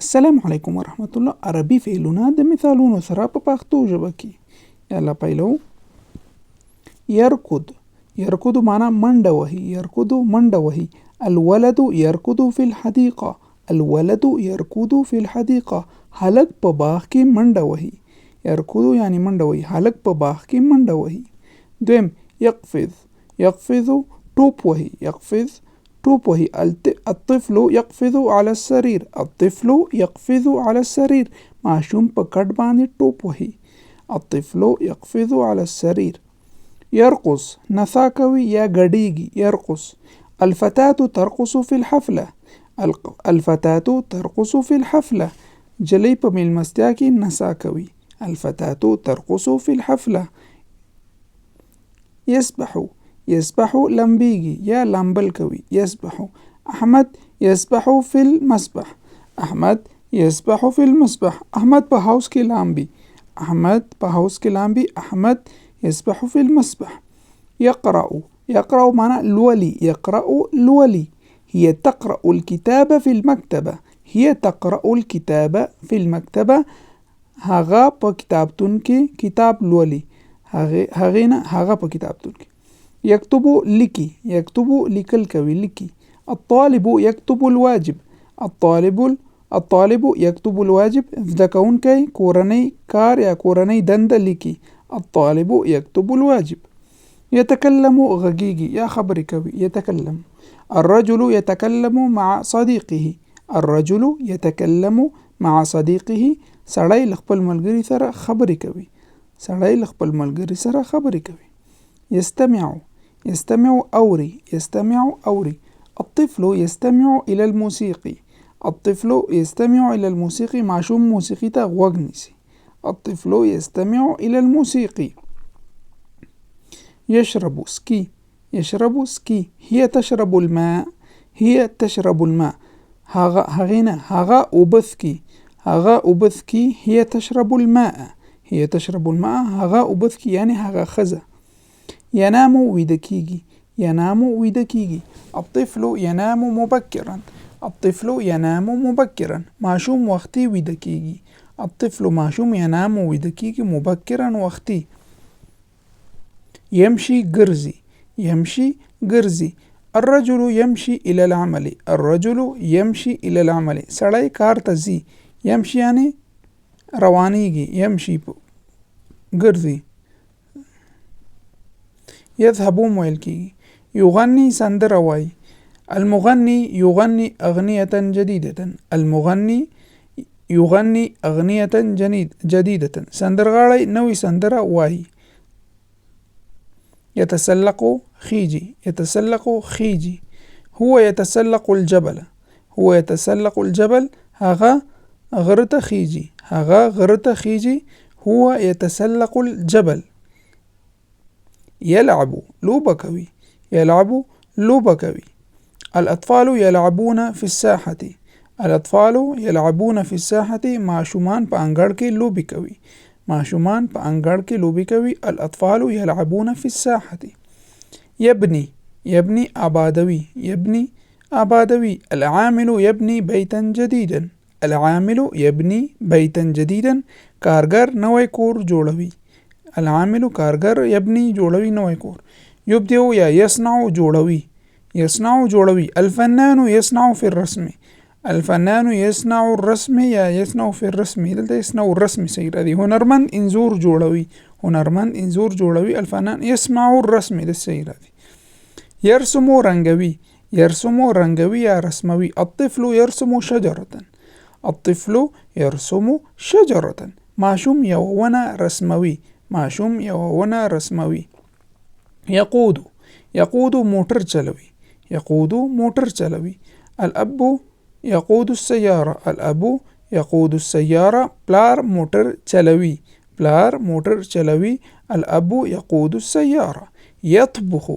السلام علیکم ورحمت الله. عربي فعلونه د مثالونو سره په پښتو ژبه کې. یلا پیلو. يركض. يركض معنا منډه وهي. يركض منډه وهي. الولد يركض في الحديقة. الولد يركض في الحديقة. هلک په باغ کې منډه وهي. يركض یعنی منډه وهي. هلک په باغ کې منډه وهي. دویم يقفز. يقفز ټوپ وهي. يقفز ټوپ وهي. الطفل يقفز على السرير. الطفل يقفز على السرير. ماشوم په کټ باندې ټوپ وهي. الطفل يقفز على السرير. يرقص نڅا کوي یا ګډیږي. يرقص. الفتاة ترقص في الحفلة. الفتاة ترقص في الحفلة. جلی په میلمستیا کې نڅا کوي. الفتاة ترقص في الحفلة. يسبح. يسبح لمبيږي یا لامبل کوي. يسبح. احمد يسبح في المسبح. احمد يسبح في المسبح. احمد په هاوس کې لامبي. احمد په هاوس کې لامبي. احمد يسبح في المسبح. يقرأ. يقرأ معنى لولي. يقرأ لولي. هي تقرأ الكتاب في المكتبة. هي تقرأ الكتاب في المكتبة. هغه په کتابتون کې کتاب لولي. هغه نه هغه په کتابتون کې. يكتب لكي. يكتب لكل کوي لكي. الطالب يكتب الواجب. الطالب يكتب الواجب. زده کوونکی کورنۍ کار یا کورنۍ دنده لیکي. الطالب يكتب الواجب. يتكلم غږیږي یا خبرې کوي. يتكلم. الرجل يتكلم مع صديقه. الرجل يتكلم مع صديقه. سړی له خپل ملګري سره خبرې کوي. سړی له خپل ملګري سره خبرې کوي. يستمع. يستمع أوري. يستمع أوري. الطفل يستمع إلى الموسيقى. الطفل يستمع إلى الموسيقى. ماشوم موسیقي ته غوږ نیسي. الطفل يستمع إلى الموسيقى. يشرب سكي. يشرب سكي. هي تشرب الماء. هي تشرب الماء. هغه اوبثكي. هغه اوبثكي. هي تشرب الماء. هي تشرب الماء. هغه اوبثكي یعنی هغه خزه. ينام ويدكيجي. ينام ويدكيجي. الطفل ينام مبكرا. الطفل ينام مبكرا. ماشوم وقتي ويدكيجي. الطفل ماشوم ينام ويدكيجي مبكرا وقتي. يمشي قرزي. يمشي قرزي. الرجل يمشي إلى العمل. الرجل يمشي إلى العمل. سړی کار ته ځي. يمشي یعنی روانیږي. يمشي ګرځي. يذهب ویل کیږي. يغني سندره وایي. المغني يغني أغنية جديدة. المغني يغني أغنية جديدة. سندرغاړی نوې سندره وایي. يتسلق خيجي. يتسلق خيجي. هو يتسلق الجبل. هو يتسلق الجبل. هغه غرته خيجي. هغه غرته خيجي. هو يتسلق الجبل. يلعب لوبه کوي. يلعب لوبه کوي. الأطفال يلعبون في الساحة. الأطفال يلعبون في الساحة. ماشومان په انګړ کې لوبي کوي. ماشومان په انګړ کې لوبي کوي. الأطفال يلعبون في الساحة. يبني. يبني آبادوي. يبني آبادوي. العامل يبني بيتا جديدا. العامل يبني بيتا جديدا. کارګر نوی کور جوړوي. العامل کارګر يبني جوړوي نوی کور. يبدع یا يصنع جوړوي. يصنع جوړوي. الفنان يصنع في الرسم. الفنان يصنع الرسم یا يصنع في الرسم. دلته يصنع الرسم صحیح راځي. هنرمند انځور جوړوي. هنرمند انځور جوړوي. الفنان يصنع الرسم د صحیح راځي. يرسم رنګوي. يرسم رنګوي یا رسموي. الطفل يرسم شجرة. الطفل يرسم شجرة. ماشوم یو ونه رسموي. ماشوم یو ونه رسموي. يقود. يقود موټر چلوي. يقود موټر چلوي. الأب يقود السيارة. الأب يقود السيارة. پلار موټر چلوي. پلار موټر چلوي. الأب يقود السيارة. يطبخ.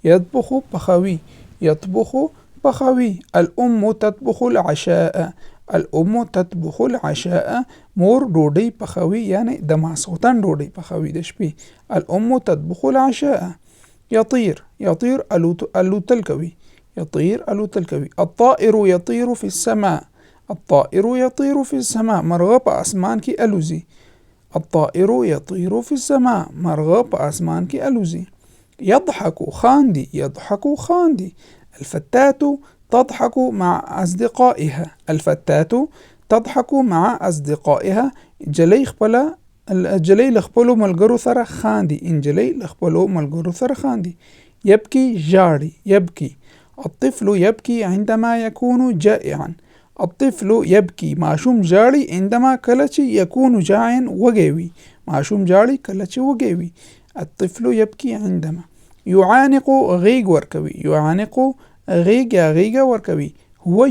يطبخ پخوي. يطبخ پخوي. الأم تطبخ العشاء. الأم تطبخ العشاء. مور ډوډۍ پخوي یعنی د ماسخوتن ډوډۍ پخوي د شپې. الأم تطبخ العشاء. يطير. يطير الوتل کوي. يطير الوتل کوي. الطائر يطير في السماء. الطائر يطير في السماء، مرغه په اسمان کې الوزي. الطائر يطير في السماء، مرغه په اسمان کې الوزي. يضحك خاندي، يضحك خاندي. الفتاة تضحك مع أصدقائها، الفتاة تضحك مع أصدقائها. جلۍ خپله جلۍ له خپلو ملګرو سره خاندي، انجلۍ له خپلو ملګرو سره خاندي. يبكي ژاړي، يبكي. الطفل يبكي عندما يكون جائعا. الطفل يبكي، ماشوم ژاړي، عندما کله چې يكون جائعا وږی وي، ماشوم ژاړي کله چې وږی وي. الطفل يبكي عندما. يعانق غیږ ورکوي، يعانق غیږ یا غیږه ورکوي. هو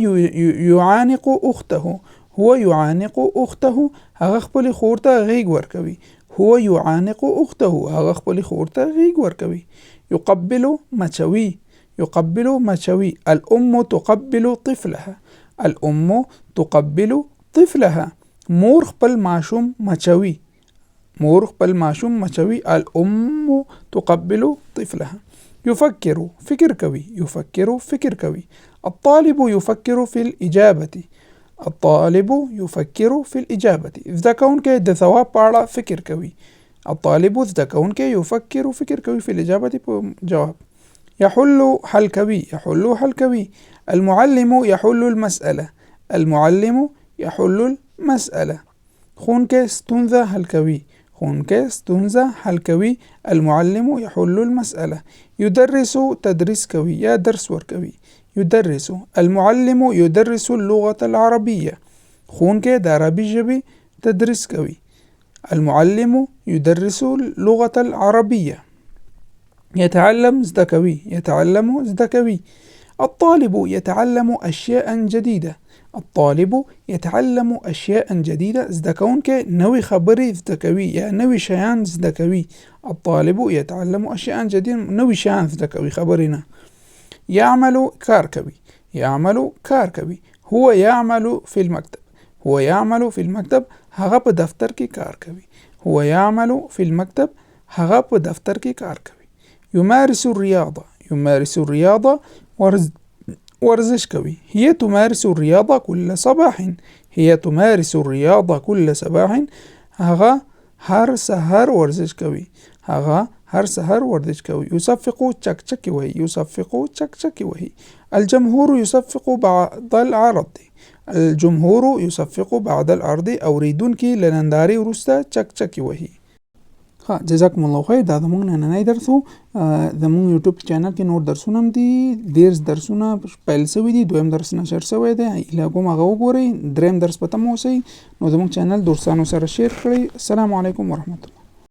يعانق أخته، هو يعانق أخته، هغه خپلې خور ته غیږ ورکوي. هو يعانق أخته، هغه خپلې خور ته غیږ ورکوي. يقبل مچوي، يقبل مچوي. الأم تقبل طفلها، الأم تقبل طفلها. مور خپل ماشوم مچوي، مور خپل ماشوم مچوي. الأم تقبل طفلها. يفكر فکر کوي، يفكر فکر کوي. الطالب يفكر في الإجابة، الطالب يفكر في الإجابة. زده کوونکی د ثواب په اړه فکر کوي. الطالب زده کوونکی يفكر فکر کوي في الإجابة په جواب. يحل حل کوي، يحل حل کوي. المعلم يحل المسألة، المعلم يحل المسألة. ښوونکی ستونزه حل کوي، ښوونکی ستونزه حل کوي. المعلم يحل المسألة. يدرس تدریس کوي یا درس ورکوي. يدرس. المعلم يدرس اللغة العربية، ښوونکی د عربي ژبې تدریس کوي. المعلم يدرس اللغة العربية. يتعلم زده کوي، يتعلم زده کوي. الطالب يتعلم أشياء جديدة، الطالب يتعلم أشياء جديدة. زده کوونکی نوې خبرې زده کوي یا نوې شیان زده کوي. الطالب يتعلم أشياء جديدة، نوې شیان زده کوي، خبرې نه. يعمل کار کوي، يعمل کار کوي. هو يعمل في المكتب، هو يعمل في المكتب، هغه په دفتر کې کار کوي. هو يعمل في المكتب، هغه په دفتر کې کار کوي. يمارس الرياضة، يمارس الرياضة، ورزش کوي. هي تمارس الرياضة كل صباح، هي تمارس الرياضة كل صباح، هغه هر سحر ورزش کوي، هغه هر سحر ورزش کوي. يصفق چکچکی وهي، يصفق چکچکی وهي. الجمهور يصفق بعد العرض، الجمهور يصفق بعد العرض. اوریدونکي له نندارې وروسته چکچکی وهي. جزاکم الله خیر. دا زموږ نننی درس و. زموږ یوټیوب چینل کې نور درسونه هم دي، 13 درسونه پیل سوي دي، دویم درس نشر سوی دی. هیله کوم هغه وګورئ. دریم درس په تمه اوسئ. نو زموږ چینل دوستانو سره شیر کړئ. السلام علیکم ورحمت الله.